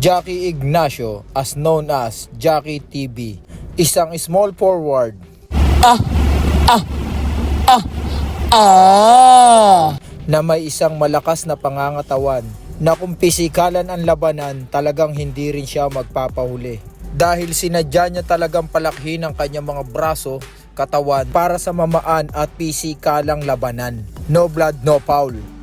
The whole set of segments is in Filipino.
Jackie Ignacio, as known as Jackie TV, isang small forward na may isang malakas na pangangatawan na kung pisikalan ang labanan talagang hindi rin siya magpapahuli. Dahil sinadya niya talagang palakhin ang kanyang mga braso, katawan para sa mamaan at pisikalang labanan. No blood, no foul.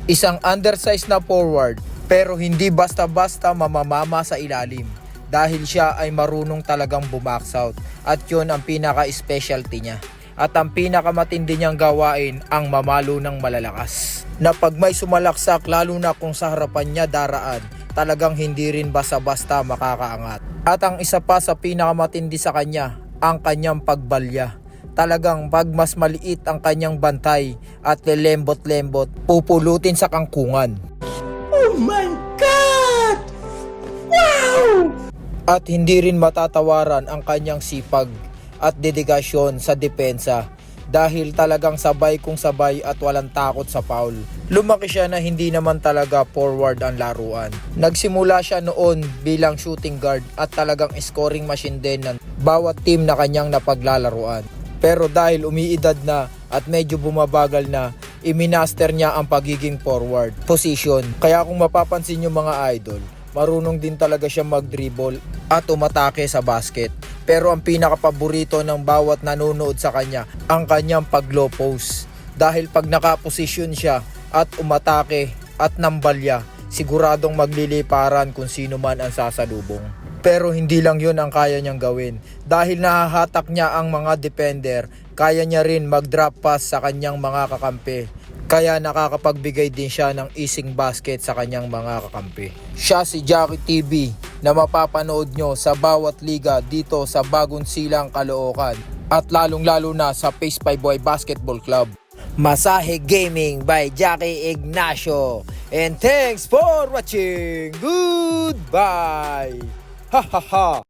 Isang undersized na forward pero hindi basta-basta mamamama sa ilalim. Dahil siya ay marunong talagang bumax out at yun ang pinaka-specialty niya. At ang pinakamatindi niyang gawain ang mamalo ng malalakas. Na pag may sumalaksak lalo na kung sa harapan niya daraan, talagang hindi rin basta-basta makakaangat. At ang isa pa sa pinakamatindi sa kanya, ang kanyang pagbalya. Talagang pag mas maliit ang kanyang bantay at lelembot-lembot, pupulutin sa kangkungan. Oh my God! Wow! At hindi rin matatawaran ang kanyang sipag at dedikasyon sa depensa dahil talagang sabay kung sabay at walang takot sa foul. Lumaki siya na hindi naman talaga forward ang laruan. Nagsimula siya noon bilang shooting guard at talagang scoring machine din ng bawat team na kanyang napaglalaruan. Pero dahil umiidad na at medyo bumabagal na, iminaster niya ang pagiging forward position. Kaya kung mapapansin yung mga idol, marunong din talaga siya mag-dribble at umatake sa basket. Pero ang pinakapaborito ng bawat nanonood sa kanya, ang kanyang pag-low post. Dahil pag nakaposisyon siya at umatake at nambalya, siguradong magliliparan kung sino man ang sasalubong. Pero hindi lang yun ang kaya niyang gawin. Dahil nahahatak niya ang mga defender, kaya niya rin mag-drop pass sa kanyang mga kakampi. Kaya nakakapagbigay din siya ng easing basket sa kanyang mga kakampi. Siya si Jackie TV na mapapanood nyo sa bawat liga dito sa Bagong Silang, Caloocan. At lalong-lalo na sa Pace 5 Boy Basketball Club. Masahe Gaming by Jackie Ignacio. And thanks for watching. Goodbye. Ha ha ha.